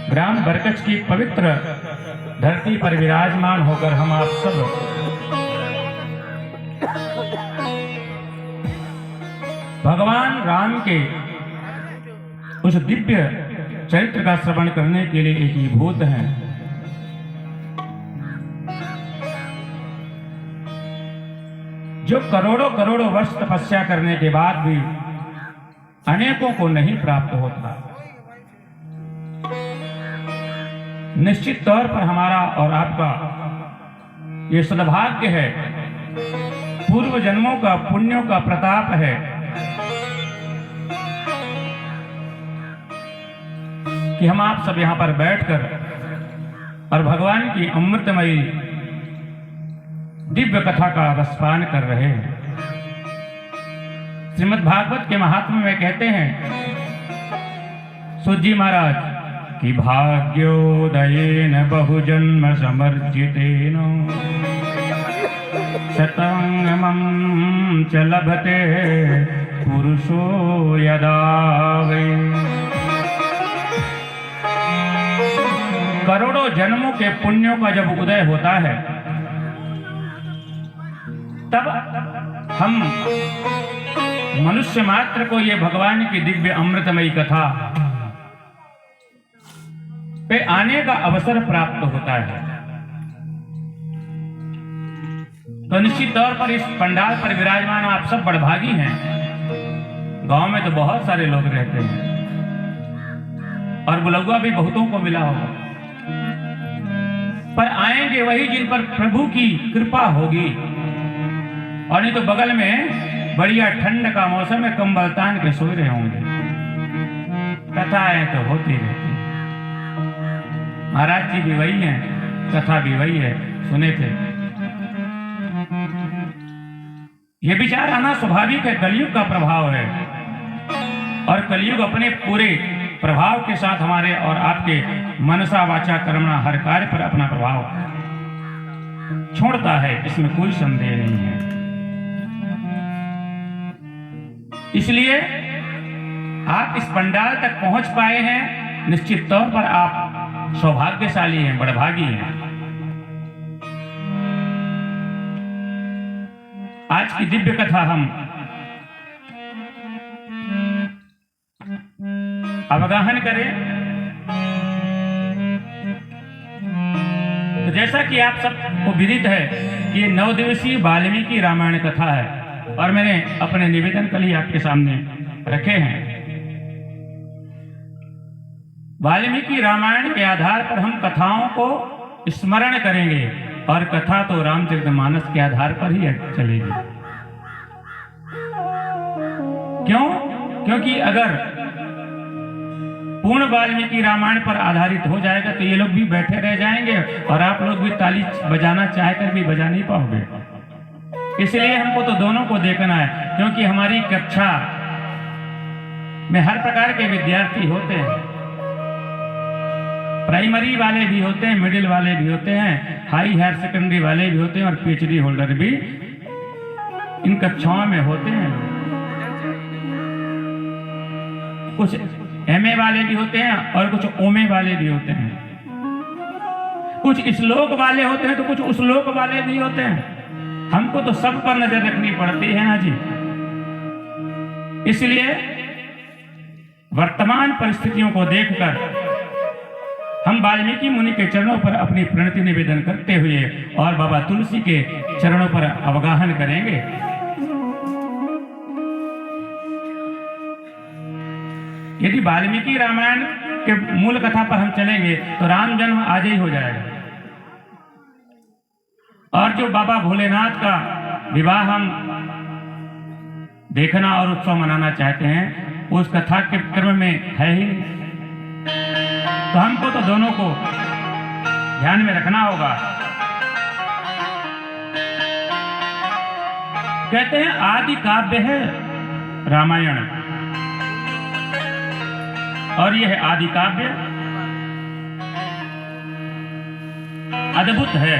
ग्राम बरकच की पवित्र धरती पर विराजमान होकर हम आप सब भगवान राम के उस दिव्य चरित्र का श्रवण करने के लिए एकीभूत हैं। जो करोड़ों करोड़ों वर्ष तपस्या करने के बाद भी अनेकों को नहीं प्राप्त होता। निश्चित तौर पर हमारा और आपका ये सौभाग्य है, पूर्व जन्मों का पुण्यों का प्रताप है कि हम आप सब यहां पर बैठकर और भगवान की अमृतमयी दिव्य कथा का रसपान कर रहे हैं। श्रीमद् भागवत के महात्म्य में कहते हैं सूत जी महाराज कि भाग्योदयेन बहुजन्म समर्जितेन शतंगमं च लभते पुरुषो यदा वै। करोड़ों जन्मों के पुण्यों का जब उदय होता है तब हम मनुष्य मात्र को ये भगवान की दिव्य अमृतमयी कथा पे आने का अवसर प्राप्त होता है। तो निश्चित तौर पर इस पंडाल पर विराजमान आप सब बड़भागी हैं। गांव में तो बहुत सारे लोग रहते हैं और बुलौआ भी बहुतों को मिला होगा, पर आएंगे वही जिन पर प्रभु की कृपा होगी। और नहीं तो बगल में बढ़िया ठंड का मौसम में कंबल तान के सो रहे होंगे। कथाएं तो होती रहती। महाराज जी भी वही हैं, कथा भी वही है, सुने थे। ये विचार आना स्वाभाविक है, कलयुग का प्रभाव है। और कलयुग अपने पूरे प्रभाव के साथ हमारे और आपके मनसा वाचा कर्मणा हर कार्य पर अपना प्रभाव छोड़ता है, इसमें कोई संदेह नहीं है। इसलिए आप इस पंडाल तक पहुंच पाए हैं, निश्चित तौर पर आप सौभाग्यशाली हैं, बड़भागी हैं। आज की दिव्य कथा हम अवगाहन करें तो जैसा कि आप सबको विदित है कि ये 9 दिवसीय वाल्मीकि रामायण कथा है और मैंने अपने निवेदन कल ही आपके सामने रखे हैं। वाल्मीकि रामायण के आधार पर हम कथाओं को स्मरण करेंगे और कथा तो रामचरितमानस के आधार पर ही चलेगी। क्यों? क्योंकि अगर पूर्ण वाल्मीकि रामायण पर आधारित हो जाएगा तो ये लोग भी बैठे रह जाएंगे और आप लोग भी ताली बजाना चाहकर भी बजा नहीं पाओगे। इसलिए हमको तो दोनों को देखना है, क्योंकि हमारी कक्षा में हर प्रकार के विद्यार्थी होते हैं। प्राइमरी वाले भी होते हैं, मिडिल वाले भी होते हैं, हाई हायर सेकेंडरी वाले भी होते हैं और पीएचडी होल्डर भी इन कक्षाओं में होते हैं। कुछ एमए वाले भी होते हैं और कुछ ओमे वाले भी होते हैं, कुछ श्लोक वाले होते हैं तो कुछ उश्लोक वाले भी होते हैं। हमको तो सब पर नजर रखनी पड़ती है ना जी। इसलिए वर्तमान परिस्थितियों को देखकर हम वाल्मीकि मुनि के चरणों पर अपनी प्रणति निवेदन करते हुए और बाबा तुलसी के चरणों पर अवगाहन करेंगे। यदि वाल्मीकि रामायण के मूल कथा पर हम चलेंगे तो राम जन्म आज ही हो जाएगा। और जो बाबा भोलेनाथ का विवाह हम देखना और उत्सव मनाना चाहते हैं, उस कथा के क्रम में है ही। तो हमको तो दोनों को ध्यान में रखना होगा। कहते हैं आदि काव्य है रामायण और यह आदि काव्य अद्भुत है।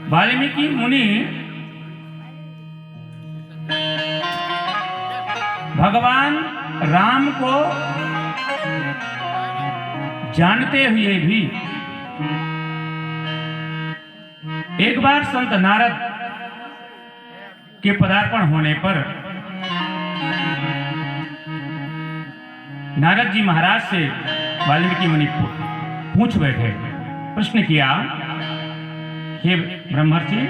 वाल्मीकि मुनि भगवान राम को जानते हुए भी एक बार संत नारद के पदार्पण होने पर नारद जी महाराज से वाल्मीकि मुनि पूछ बैठे, प्रश्न किया, हे ब्रह्मर्षि,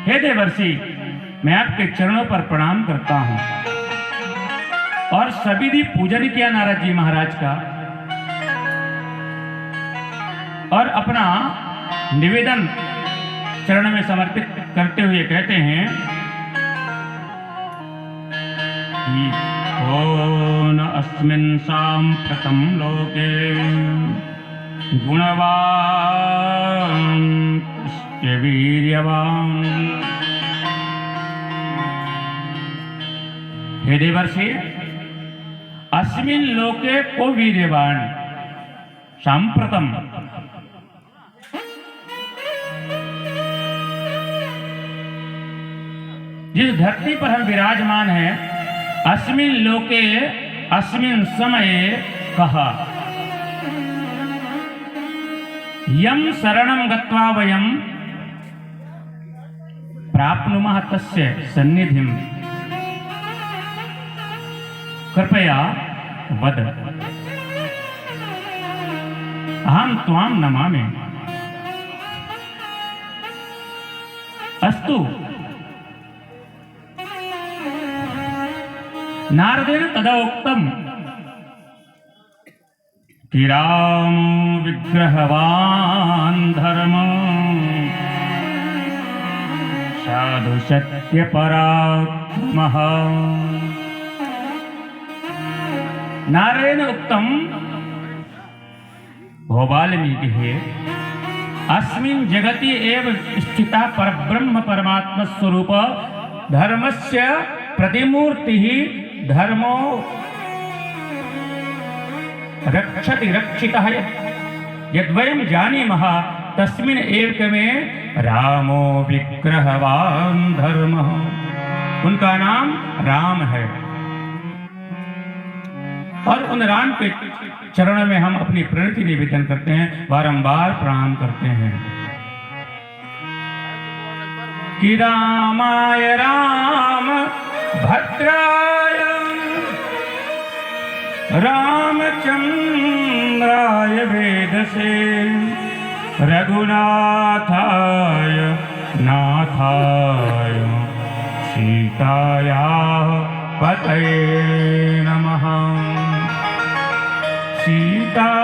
हे देवर्षि, मैं आपके चरणों पर प्रणाम करता हूं। और सविधि पूजन किया नारद जी महाराज का और अपना निवेदन चरण में समर्पित करते हुए कहते हैं कि कौन अस्मिन् साम्प्रतं लोके गुणवान् कृष्ण वीर्यवान्। हे देवर्षि, अस्मिन् लोके को वीर्यवान सांप्रतम, जिस धरती पर हम विराजमान हैं, अस्मिन् लोके अस्मिन् समये कहा यम शरणं गत्वा वयं प्राप्नुमः तस्य सन्निधिं कृपया वद, अहं त्वां नमामि। अस्तु। नारदेन तदा उक्तम् कि रामो विग्रहवान् धर्म साधु सत्य पराक्रमः। नारायण उक्तम भो वाल्मीकिः अस्मिन् जगति एव स्थिता परब्रह्म परमात्मा स्वरूप धर्मस्य प्रतिमूर्तिः धर्मो रक्षति रक्षितः यद्वयं जानीमः तस्मिन् एकमे रामो विग्रहवान् धर्मः। उनका नाम राम है और उन राम के चरणों में हम अपनी प्रणति निवेदन करते हैं, बारंबार प्रणाम करते हैं कि रामाय राम भद्राय रामचंद्राय वेदसे रघुनाथाय नाथाय सीताया पतये नमः। सीता